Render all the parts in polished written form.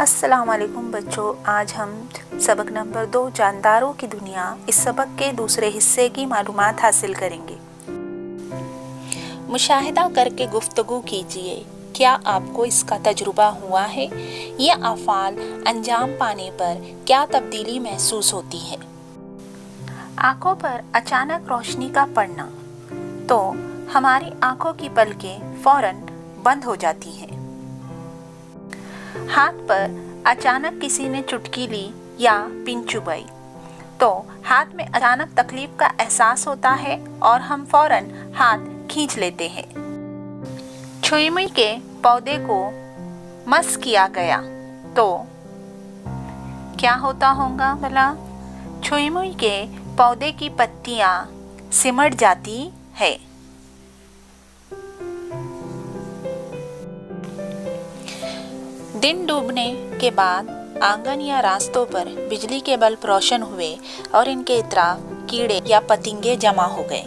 السلام علیکم بچوں، آج ہم سبق نمبر 2 جانداروں کی دنیا اس سبق کے دوسرے حصے کی معلومات حاصل کریں گے۔ مشاہدہ کر کے گفتگو کیجیے، کیا آپ کو اس کا تجربہ ہوا ہے؟ یہ افعال انجام پانے پر کیا تبدیلی محسوس ہوتی ہے؟ آنکھوں پر اچانک روشنی کا پڑنا تو ہماری آنکھوں کی پلکیں فوراً بند ہو جاتی ہیں۔ ہاتھ پر اچانک کسی نے چٹکی لی یا پن چبھائی تو ہاتھ میں اچانک تکلیف کا احساس ہوتا ہے اور ہم فوراً ہاتھ کھینچ لیتے ہیں۔ چھوئی موئی کے پودے کو مس کیا گیا تو کیا ہوتا ہوگا بھلا؟ چھوئی موئی کے پودے کی پتیاں سمٹ جاتی ہے۔ دن ڈوبنے کے بعد آنگن یا راستوں پر بجلی کے بلب روشن ہوئے اور ان کے اطراف کیڑے یا پتنگے جمع ہو گئے۔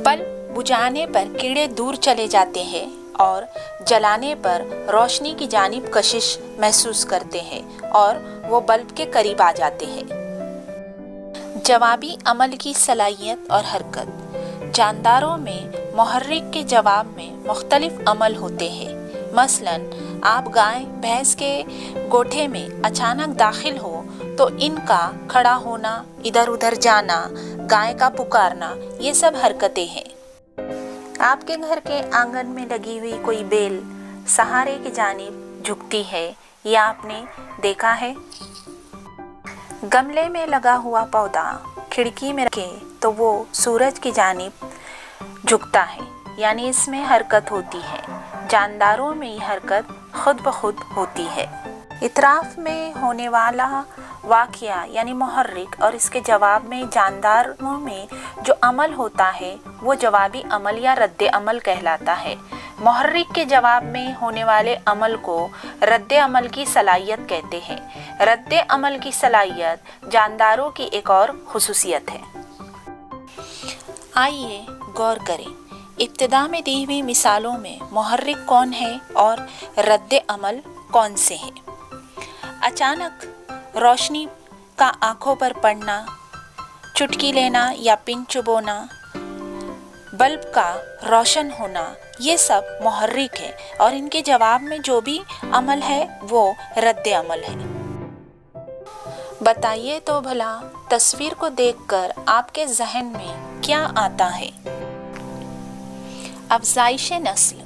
بلب بجھانے پر کیڑے دور چلے جاتے ہیں اور جلانے پر روشنی کی جانب کشش محسوس کرتے ہیں اور وہ بلب کے قریب آ جاتے ہیں۔ جوابی عمل کی صلاحیت اور حرکت۔ جانداروں میں محرک کے جواب میں مختلف عمل ہوتے ہیں۔ مثلاً آپ گائے بھینس کے گوٹھے میں اچانک داخل ہو تو ان کا کھڑا ہونا، ادھر ادھر جانا، گائے کا پکارنا، یہ سب حرکتیں ہیں۔ آپ کے گھر کے آنگن میں لگی ہوئی کوئی بیل سہارے کی جانب جھکتی ہے، یہ آپ نے دیکھا ہے۔ گملے میں لگا ہوا پودا کھڑکی میں رکھے تو وہ سورج کی جانب جھکتا ہے، یعنی اس میں حرکت ہوتی ہے۔ جانداروں میں یہ حرکت خود بخود ہوتی ہے۔ اطراف میں ہونے والا واقعہ یعنی محرک اور اس کے جواب میں جانداروں میں جو عمل ہوتا ہے وہ جوابی عمل یا رد عمل کہلاتا ہے۔ محرک کے جواب میں ہونے والے عمل کو رد عمل کی صلاحیت کہتے ہیں۔ رد عمل کی صلاحیت جانداروں کی ایک اور خصوصیت ہے۔ آئیے غور کریں، ابتدا میں دی ہوئی مثالوں میں محرک کون ہے اور رد عمل کون سے ہیں؟ اچانک روشنی کا آنکھوں پر پڑنا، چٹکی لینا یا پن چبونا، بلب کا روشن ہونا، یہ سب محرک ہے اور ان کے جواب میں جو بھی عمل ہے وہ رد عمل ہے۔ بتائیے تو بھلا تصویر کو دیکھ کر آپ کے ذہن میں کیا آتا ہے؟ افزائش نسل۔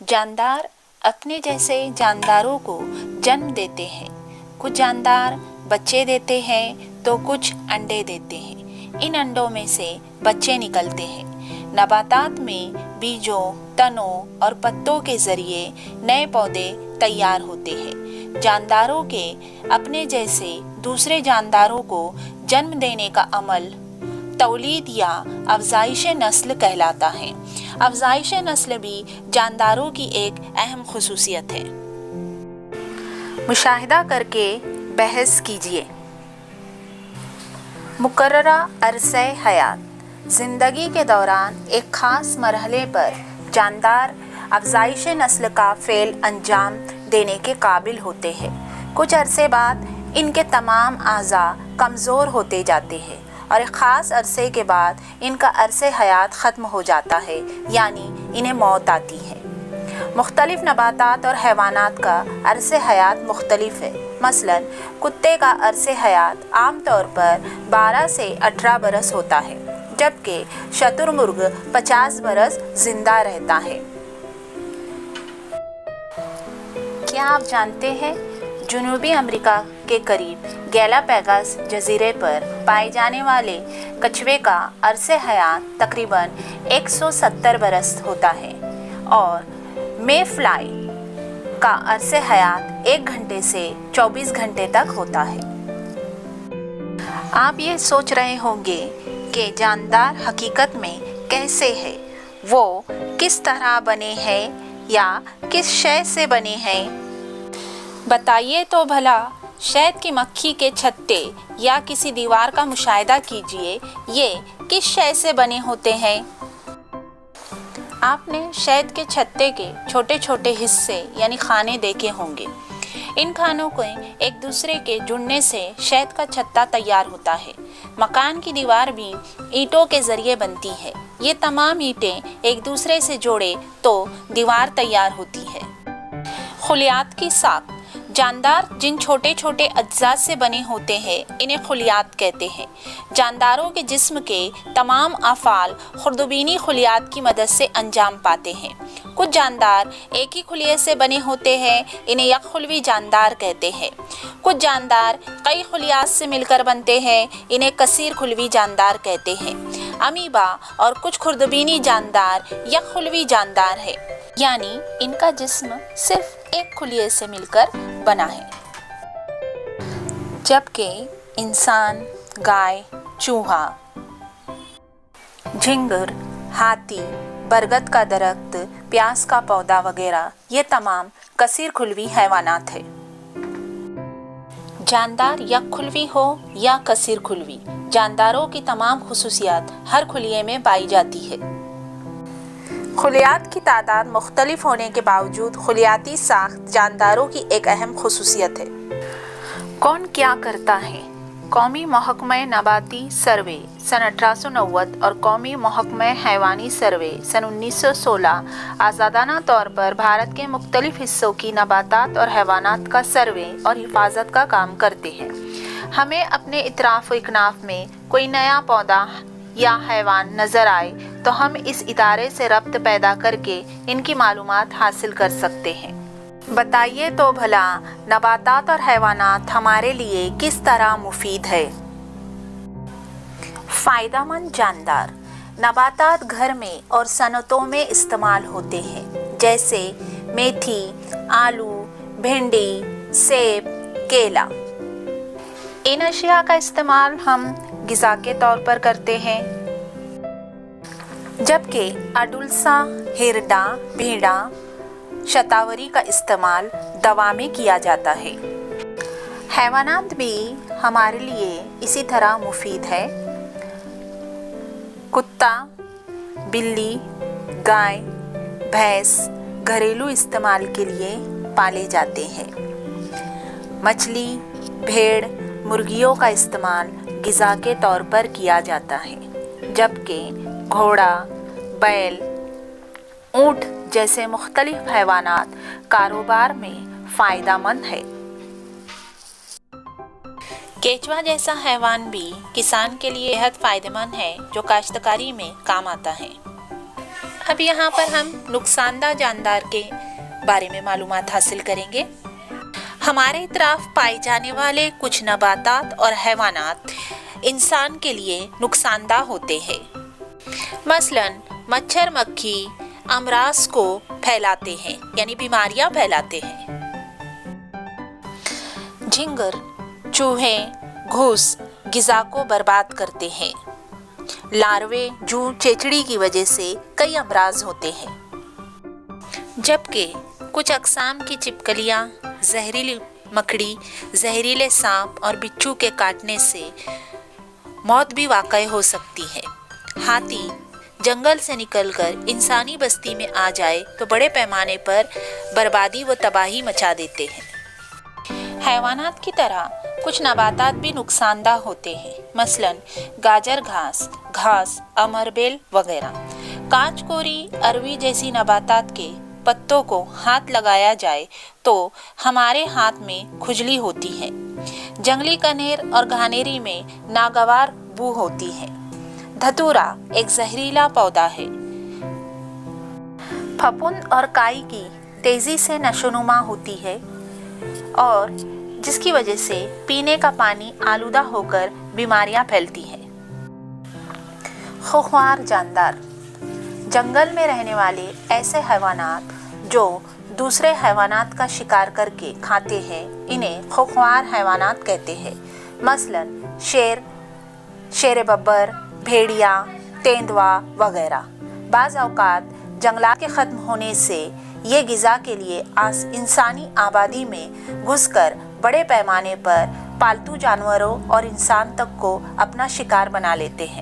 جاندار اپنے جیسے جانداروں کو جنم دیتے ہیں۔ کچھ جاندار بچے دیتے ہیں تو کچھ انڈے دیتے ہیں۔ ان انڈوں میں سے بچے نکلتے ہیں۔ نباتات میں بیجوں، تنوں اور پتوں کے ذریعے نئے پودے تیار ہوتے ہیں۔ جانداروں کے اپنے جیسے دوسرے جانداروں کو جنم دینے کا عمل تولید یا افزائش نسل کہلاتا ہے۔ افزائش نسل بھی جانداروں کی ایک اہم خصوصیت ہے۔ مشاہدہ کر کے بحث کیجیے۔ مقررہ عرصہ حیات۔ زندگی کے دوران ایک خاص مرحلے پر جاندار افزائش نسل کا فعل انجام دینے کے قابل ہوتے ہیں۔ کچھ عرصے بعد ان کے تمام اعضاء کمزور ہوتے جاتے ہیں اور ایک خاص عرصے کے بعد ان کا عرصہ حیات ختم ہو جاتا ہے، یعنی انہیں موت آتی ہے۔ مختلف نباتات اور حیوانات کا عرصہ حیات مختلف ہے۔ مثلاً کتے کا عرصہ حیات عام طور پر 12 سے 18 برس ہوتا ہے، جبکہ شتر مرغ 50 برس زندہ رہتا ہے۔ کیا آپ جانتے ہیں جنوبی امریکہ کے قریب گیلاپاگوس جزیرے پر پائے جانے والے کچھوے کا عرصہ حیات تقریباً 170 برس ہوتا ہے اور مے فلائی کا عرصہ حیات 1 گھنٹے سے 24 گھنٹے تک ہوتا ہے۔ آپ یہ سوچ رہے ہوں گے کہ جاندار حقیقت میں کیسے ہے، وہ کس طرح بنے ہیں یا کس شے سے بنے ہیں؟ بتائیے تو بھلا شہد کی مکھی کے چھتے یا کسی دیوار کا مشاہدہ کیجیے، یہ کس شے سے بنے ہوتے ہیں؟ آپ نے شہد کے چھتے کے چھوٹے چھوٹے حصے یعنی خانے دیکھے ہوں گے۔ ان خانوں کو ایک دوسرے کے جڑنے سے شہد کا چھتا تیار ہوتا ہے۔ مکان کی دیوار بھی اینٹوں کے ذریعے بنتی ہے۔ یہ تمام اینٹیں ایک دوسرے سے جوڑے تو دیوار تیار ہوتی ہے۔ خلیات کی ساخت، جاندار جن چھوٹے چھوٹے اجزاء سے بنے ہوتے ہیں انہیں خلیات کہتے ہیں۔ جانداروں کے جسم کے تمام افعال خردبینی خلیات کی مدد سے انجام پاتے ہیں۔ کچھ جاندار ایک ہی خلیے سے بنے ہوتے ہیں، انہیں یک خلوی جاندار کہتے ہیں۔ کچھ جاندار کئی خلیات سے مل کر بنتے ہیں، انہیں کثیر خلوی جاندار کہتے ہیں۔ امیبا اور کچھ خردبینی جاندار یک خلوی جاندار ہے، یعنی ان کا جسم صرف ایک خلیے سے مل کر بنا ہے۔ جبکہ انسان، گائے، چوہا، جھنگر، ہاتھی، برگد کا درخت، پیاز کا پودا وغیرہ یہ تمام کثیر خلوی حیوانات ہیں۔ جاندار یک خلوی ہو یا کثیر خلوی، جانداروں کی تمام خصوصیات ہر خلیے میں پائی جاتی ہے۔ خلیات کی تعداد مختلف ہونے کے باوجود خلیاتی ساخت جانداروں کی ایک اہم خصوصیت ہے۔ کون کیا کرتا ہے؟ قومی محکمہ نباتی سروے سن 1890 اور قومی محکمہ حیوانی سروے سن 1916 آزادانہ طور پر بھارت کے مختلف حصوں کی نباتات اور حیوانات کا سروے اور حفاظت کا کام کرتے ہیں۔ ہمیں اپنے اطراف و اکناف میں کوئی نیا پودا یا حیوان نظر آئے تو ہم اس ادارے سے ربط پیدا کر کے ان کی معلومات حاصل کر سکتے ہیں۔ بتائیے تو بھلا نباتات اور حیوانات ہمارے لیے کس طرح مفید ہے؟ فائدہ مند جاندار، نباتات گھر میں اور صنعتوں میں استعمال ہوتے ہیں، جیسے میتھی، آلو، بھنڈی، سیب، کیلا۔ ان اشیاء کا استعمال ہم غذا کے طور پر کرتے ہیں، جبکہ اڈولسا، ہرڈا، بھیڑا، شتاوری کا استعمال دوا میں کیا جاتا ہے۔ حیوانات بھی ہمارے لیے اسی طرح مفید ہے۔ کتا، بلی، گائے، بھینس گھریلو استعمال کے لیے پالے جاتے ہیں۔ مچھلی، بھیڑ، مرغیوں کا استعمال غذا کے طور پر کیا جاتا ہے، جبکہ گھوڑا، بیل، اونٹ جیسے مختلف حیوانات کاروبار میں فائدہ مند ہے۔ کیچوا جیسا حیوان بھی کسان کے لیے بہت فائدہ مند ہے، جو کاشتکاری میں کام آتا ہے۔ اب یہاں پر ہم نقصان دہ جاندار کے بارے میں معلومات حاصل کریں گے۔ ہمارے اطراف پائے جانے والے کچھ نباتات اور حیوانات انسان کے لیے نقصان دہ ہوتے ہیں۔ مثلاً مچھر مکھی امراض کو پھیلاتے ہیں، یعنی بیماریاں پھیلاتے ہیں۔ جھنگر، چوہے، گھوس غذا کو برباد کرتے ہیں۔ لاروے، جوں، چیچڑی کی وجہ سے کئی امراض ہوتے ہیں، جبکہ کچھ اقسام کی چھپکلیاں، زہریلی مکڑی، زہریلے سانپ اور بچھو کے کاٹنے سے موت بھی واقع ہو سکتی ہے۔ ہاتھی جنگل سے نکل کر انسانی بستی میں آ جائے تو بڑے پیمانے پر بربادی و تباہی مچا دیتے ہیں۔ حیوانات کی طرح کچھ نباتات بھی نقصان دہ ہوتے ہیں، مثلاً گاجر گھاس، امر بیل وغیرہ۔ کانچ کوری، اروی جیسی نباتات کے پتوں کو ہاتھ لگایا جائے تو ہمارے ہاتھ میں کھجلی ہوتی ہے۔ جنگلی کنیر اور گھانیری میں ناگوار بو ہوتی ہے۔ دھتورا ایک زہریلا پودا ہے۔ پھپھوند اور کائی کی تیزی سے نشوونما ہوتی ہے اور جس کی وجہ سے پینے کا پانی آلودہ ہو کر بیماریاں پھیلتی ہیں۔ خوخوار جاندار، جنگل میں رہنے والے ایسے حیوانات جو دوسرے حیوانات کا شکار کر کے کھاتے ہیں، انہیں خوخوار حیوانات کہتے ہیں۔ مثلاً شیر ببر، بھیڑیا، تیندوا وغیرہ۔ بعض اوقات جنگلات کے ختم ہونے سے یہ غذا کے لیے انسانی آبادی میں گھس کر بڑے پیمانے پر پالتو جانوروں اور انسان تک کو اپنا شکار بنا لیتے ہیں۔